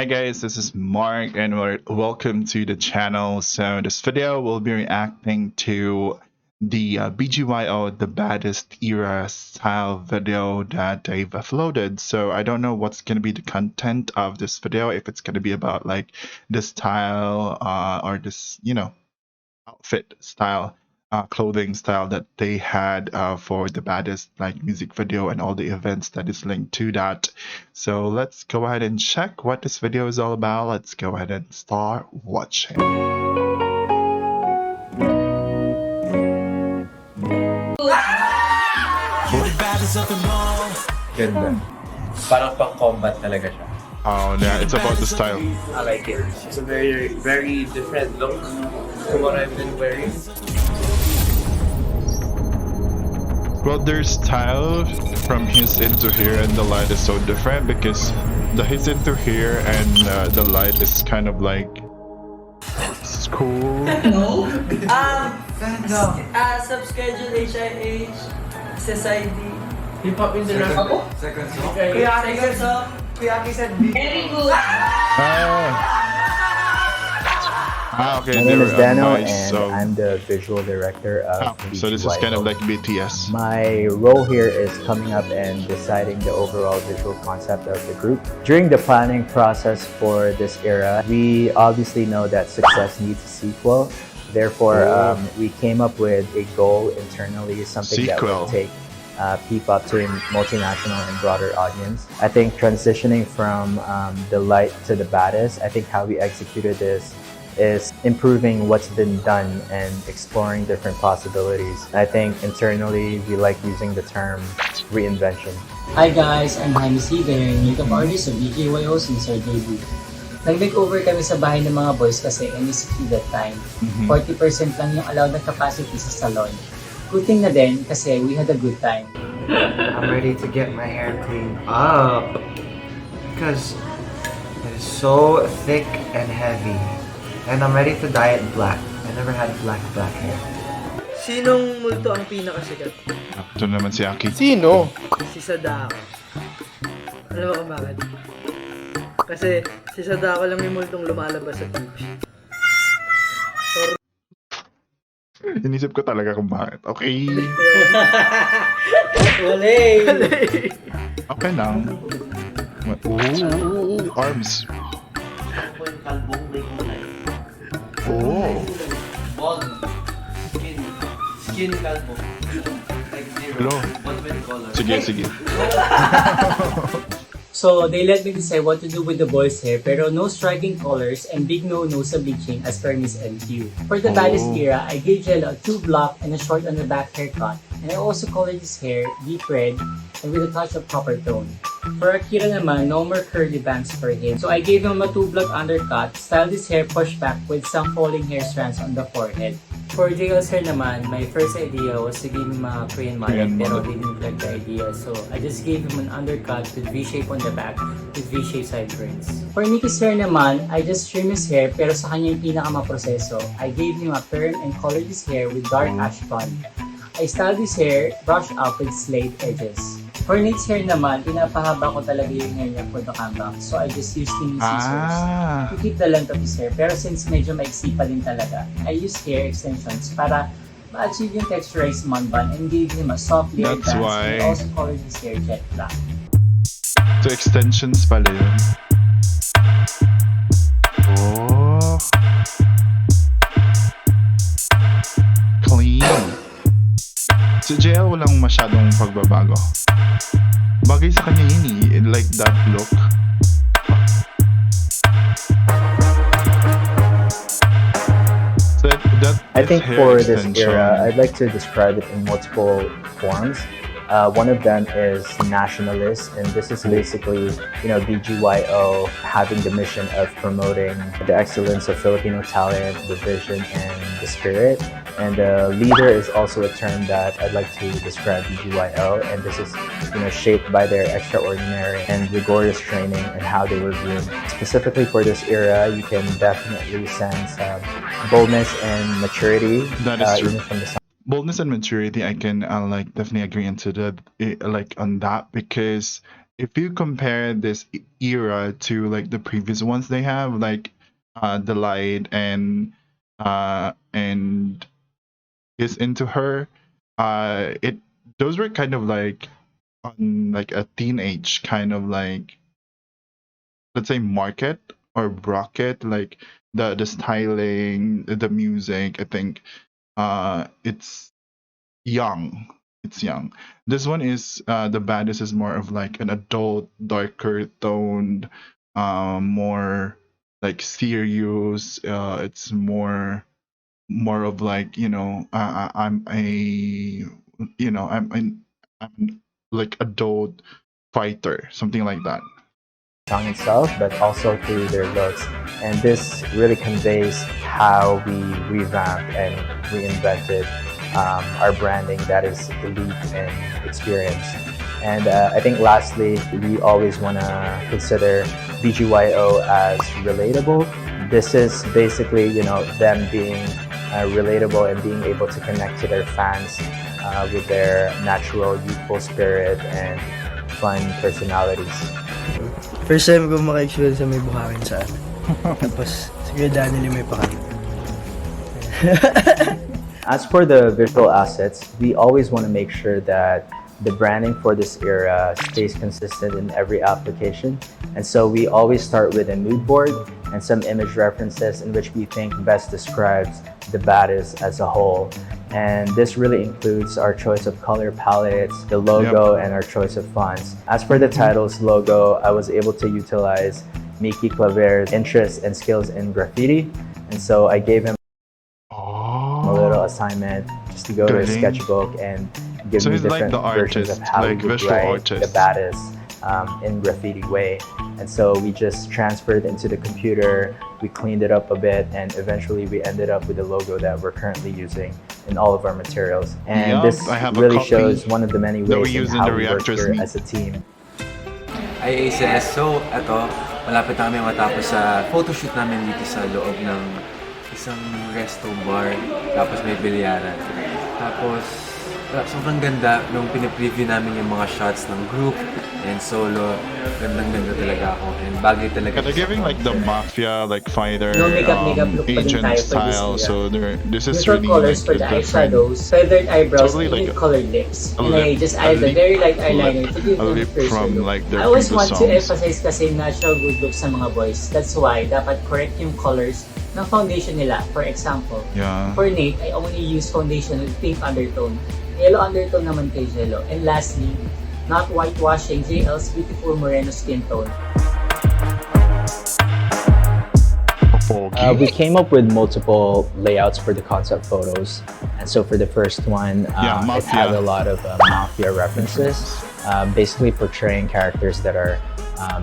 Hi guys, this is Mark and welcome to the channel. So in this video we'll be reacting to the BGYO, the Baddest Era Style video that they've uploaded. So I don't know what's going to be the content of this video, if it's going to be about like the style or this, outfit style, clothing style that they had for the Baddest like music video and all the events that is linked to that. So let's go ahead and check what this video is all about. Let's go ahead and start watching. Ganda. Parang pang-combat talaga siya. Oh yeah, it's about the style. I like it. It's a very, very different look from what I've been wearing. Well, their style from his into here and the light is so different because the his into here and the light is kind of like school. No. Subschedule HIH, SSID. Hip-hop international. Second song. Second song. Very good. Okay. My name is Dano, and so I'm the visual director of so this is kind of BGYO. like BTS. My role here is coming up and deciding the overall visual concept of the group. During the planning process for this era, we obviously know that success needs a sequel. Therefore, we came up with a goal internally, something that would take P-pop to a multinational and broader audience. I think transitioning from the light to the baddest, I think how we executed this is improving what's been done and exploring different possibilities. I think internally we like using the term reinvention. Hi guys, I'm Jaime Seaver, makeup artist of BGYO since our debut. Nag-makeover kami sa bahay ng mga boys kasi NSC that time. 40% lang yung allowed na capacity sa salon. Good thing na din kasi we had a good time. I'm ready to get my hair cleaned up because it is so thick and heavy. And I'm ready to dye it black. I never had black hair. Sinong multo ang pinakasikat? Ito naman si Aki. Sino? Si Sadako. Alam mo kung bakit? Kasi si Sadako lang yung multong lumalabas sa TV. Inisip ko talaga kung bakit. Okay. Walay! Okay lang. Ooh, arms. Oh. Bald. Skin kalbo. Like zero. Hello. But with color. Sige. So they let me decide what to do with the boys' hair pero no striking colors and big no-no sa bleaching as per Miss LQ. For the Baddest Era, I gave Jello a 2-block and a short on the back haircut, and I also colored his hair deep red and with a touch of copper tone. For Akira naman, no more curly bangs for him. So I gave him a 2-block undercut, styled his hair pushed back with some falling hair strands on the forehead. For JL's hair naman, my first idea was to give him a Korean mullet pero they didn't like the idea. So I just gave him an undercut with V-shape on the back with V-shape sideburns. For Nikki's hair naman, I just trimmed his hair pero sa kanya yung pinakamaproseso. I gave him a perm and colored his hair with dark ash blonde. I styled his hair, brushed up with slate edges. For Nate's hair naman, pinapahaba ko talaga yung hair niya for the comeback. So I just used thin scissors to keep the length of his hair. Pero since medyo maiksi pa din talaga, I used hair extensions para ma-achieve yung texturized man bun and gave him a soft layer That's dance why. and also colored his hair jet black. So extensions pala yun. Oh. Clean. Si JL walang masyadong pagbabago. Bagay sa kanya yun eh, like that look. So I think for this era, I'd like to describe it in multiple forms. One of them is nationalist, and this is basically, BGYO having the mission of promoting the excellence of Filipino talent, the vision, and the spirit. And leader is also a term that I'd like to describe BGYO, and this is, shaped by their extraordinary and rigorous training and how they were groomed. Specifically for this era, you can definitely sense boldness and maturity. That is true. Even from the Boldness and maturity, I can definitely agree into the on that, because if you compare this era to like the previous ones they have, like the light and is into her, it those were kind of like on like a teenage kind of like, let's say, market or bracket, like the styling, the music. I think it's young. It's young. This one is the baddest is more of like an adult, darker toned, more like serious. It's more of like, I'm a, I'm like adult fighter, something like that. song itself, but also through their looks. And this really conveys how we revamped and reinvented our branding that is elite and experienced. And I think lastly, we always want to consider BGYO as relatable. This is basically, them being relatable and being able to connect to their fans with their natural youthful spirit and fun personalities. First time ko maka-actual sa may buhangin sa atin. Tapos, sige Daniel may pakal. As for the visual assets, we always want to make sure that the branding for this era stays consistent in every application. And so we always start with a mood board and some image references in which we think best describes the baddest as a whole. And this really includes our choice of color palettes, the logo, and our choice of fonts. As for the title's logo, I was able to utilize Miki Claver's interest and skills in graffiti. And so I gave him a little assignment just to go to his sketchbook and give me he's like different the versions of artist, how like he would visual write artist. the baddest in graffiti way. And so we just transferred into the computer, we cleaned it up a bit, and eventually we ended up with the logo that we're currently using in all of our materials. And this I have a really copy shows one of the many that we ways in use in how the we work reactors here meet. as a team. IACS. So, eto, malapit na kami matapos sa photoshoot namin dito sa loob ng isang resto bar. Tapos may bilyaran. Tapos, sobrang ganda nung pinipreview namin yung mga shots ng group and solo. Gandang-ganda talaga ako. And bagay talaga. They're giving like the mafia, like fighter, No makeup look pa din agent tayo for this style. era. So this is Neutral really colors like for a the different. eyeshadows, feathered eyebrows, Totally and like nude colored lips. a And I lip- just a added a lip- very light a eyeliner lip- to give a them a lip first from, look. like, their I always previous want to songs. emphasize kasi natural good looks sa mga boys. That's why dapat correct yung colors ng foundation nila. For example, Yeah. for Nate, I only use foundation with pink undertone. Yellow undertone naman kay Jello. And lastly, not whitewashing JL's beautiful moreno skin tone. We came up with multiple layouts for the concept photos. And so for the first one, it had a lot of mafia references, basically portraying characters that are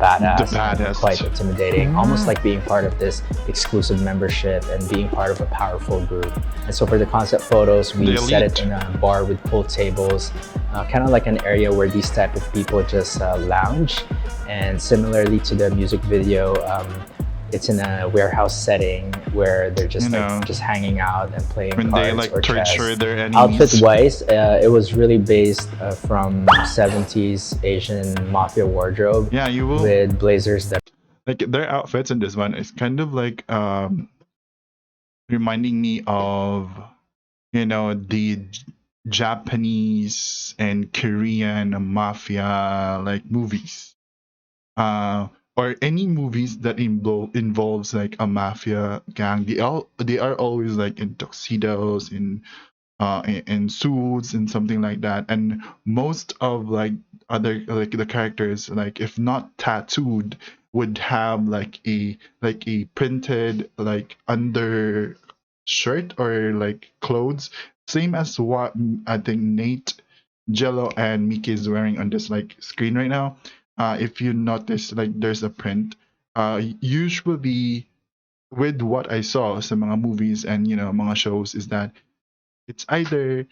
badass, and quite intimidating, almost like being part of this exclusive membership and being part of a powerful group. And so for the concept photos, we set it in a bar with pool tables, kind of like an area where these type of people just lounge. And similarly to the music video, it's in a warehouse setting where they're just just hanging out and playing When cards they like or chess. torture their enemies. Outfit-wise, it was really based from 70s Asian mafia wardrobe. Yeah, you will. With blazers that Like their outfits in this one is kind of like reminding me of the Japanese and Korean mafia like movies. Or any movies that involves like a mafia gang. They are always like in tuxedos, in suits and something like that. And most of like other like the characters, like if not tattooed, would have like a printed like under shirt or like clothes, same as what I think Nate, Jello, and Miki is wearing on this like screen right now. If you notice, like there's a print. Usually, with what I saw sa mga movies and mga shows, is that it's either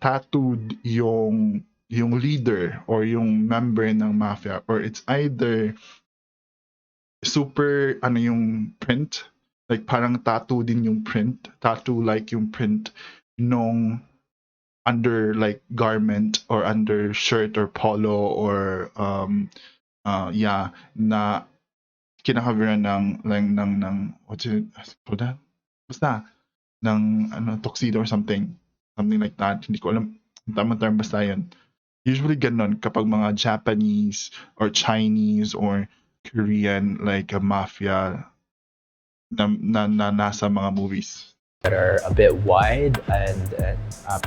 tattooed yung leader or yung member ng mafia, or it's either super yung print, like parang tattoo din yung print, tattoo like yung print nung under like garment or under shirt or polo or yeah, na kinakaveran ng what's it called that? Basta ng ano tuxedo or something like that. Hindi ko alam ang tamang term, basta yun. Usually ganon kapag mga Japanese or Chinese or Korean like a mafia na nasa mga movies. That are a bit wide and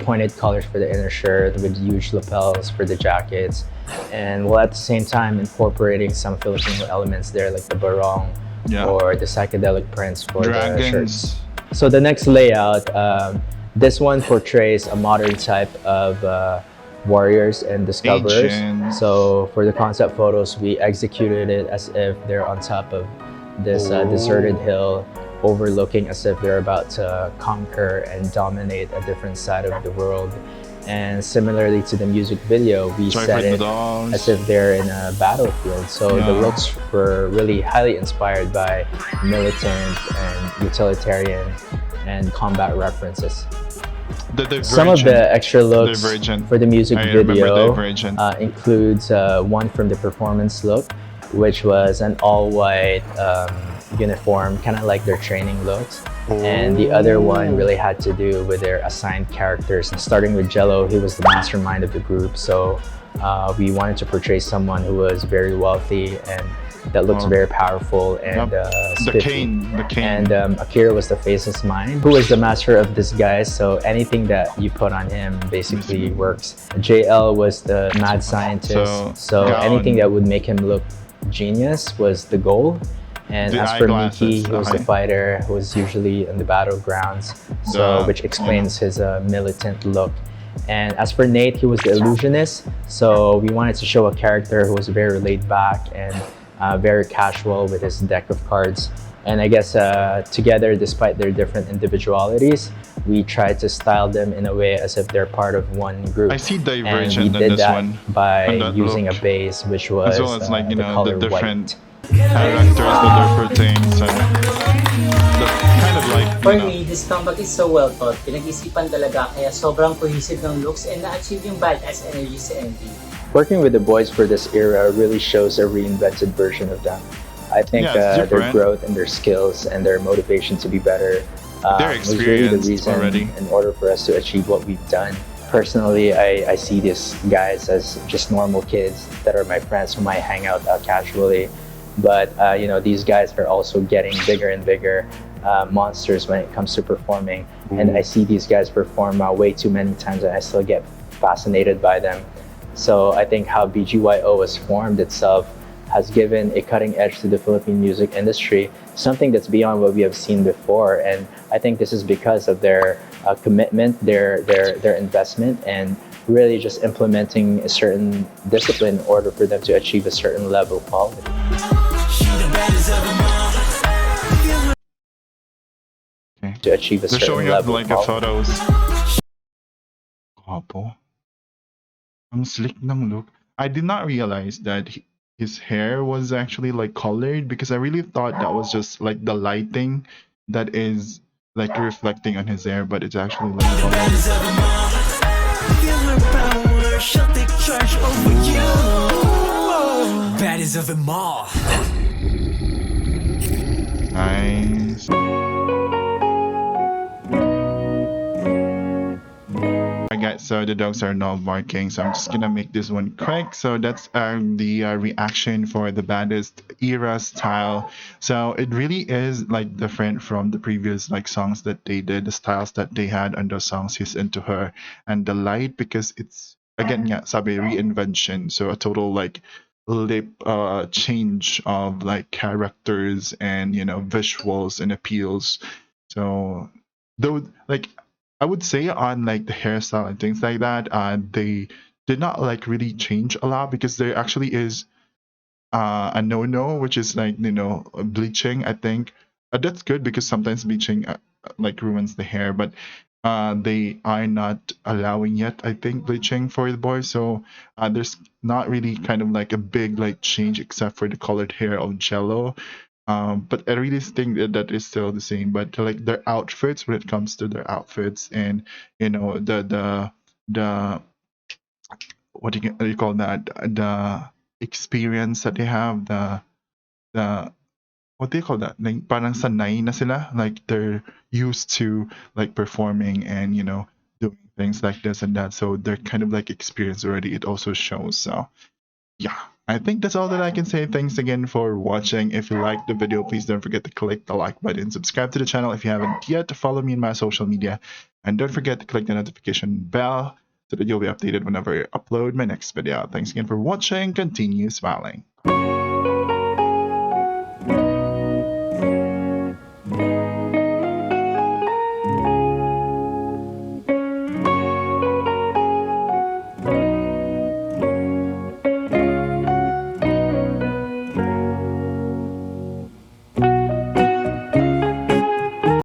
pointed colors for the inner shirt with huge lapels for the jackets, and while at the same time incorporating some Filipino elements there like the barong or the psychedelic prints for the shirts. So the next layout, this one portrays a modern type of warriors and discoverers. So for the concept photos, we executed it as if they're on top of this deserted hill, overlooking as if they're about to conquer and dominate a different side of the world. And similarly to the music video, we set it as if they're in a battlefield. So the looks were really highly inspired by militant and utilitarian and combat references. Some of the extra looks for the music video includes one from the performance look, which was an all-white uniform, kind of like their training looks. And the other one really had to do with their assigned characters. Starting with Jello, he was the mastermind of the group, so we wanted to portray someone who was very wealthy and that looks very powerful and spiffy. The cane. And Akira was the faceless mind, who was the master of disguise, so anything that you put on him basically works. JL was the mad scientist, so anything that would make him look genius was the goal. And as for Miki, he was the fighter who was usually in the battlegrounds, so which explains his militant look. And as for Nate, he was the illusionist, so we wanted to show a character who was very laid back and very casual with his deck of cards. And I guess together, despite their different individualities, we tried to style them in a way as if they're part of one group. I see and divergent we did in this that one by using a base, which was as well as like, you the know, color the different white. characters that they're portraying. So kind of like, For me, this comeback is so well thought. Pinag-isipan talaga, kaya sobrang cohesive ng looks and na-achieve yung badass energy sa MV. Working with the boys for this era really shows a reinvented version of them. I think their growth and their skills and their motivation to be better was really the reason in order for us to achieve what we've done. Personally, I see these guys as just normal kids that are my friends whom I hang out casually. But you know, these guys are also getting bigger and bigger monsters when it comes to performing. And I see these guys perform way too many times and I still get fascinated by them. So I think how BGYO was formed itself has given a cutting edge to the Philippine music industry, something that's beyond what we have seen before. And I think this is because of their commitment, their investment, and really just implementing a certain discipline in order for them to achieve a certain level of quality. To achieve a they're certain showing level up like of the quality. photos. Guapo. Ang slick ng look. I did not realize that his hair was actually like colored, because I really thought that was just like the lighting that is like reflecting on his hair, but it's actually like colored. Baddest of them all. Nice. Alright, so the dogs are not barking, so I'm just gonna make this one quick. So that's the reaction for the Baddest Era Style. So it really is like different from the previous like songs that they did, the styles that they had on those songs, He's Into Her and The Light, because it's again, yeah, sabi, reinvention. So a total like lip change of like characters and, you know, visuals and appeals. So though, like, I would say on like the hairstyle and things like that, they did not like really change a lot, because there actually is a no-no, which is like, you know, bleaching. I think that's good, because sometimes bleaching like ruins the hair, but they are not allowing yet, I think, bleaching for the boys. So there's not really kind of like a big like change except for the colored hair of Jello. But I really think that that is still the same. But like their outfits, when it comes to their outfits and, you know, the what do you call that, the experience that they have, the what do you call that, like parang sanay na sila, like they're used to like performing and doing things like this and that, so they're kind of like experienced already. It also shows. So yeah, I think that's all that I can say. Thanks again for watching. If you liked the video, please don't forget to click the like button, subscribe to the channel if you haven't yet, follow me in my social media, and don't forget to click the notification bell so that you'll be updated whenever I upload my next video. Thanks again for watching. Continue smiling.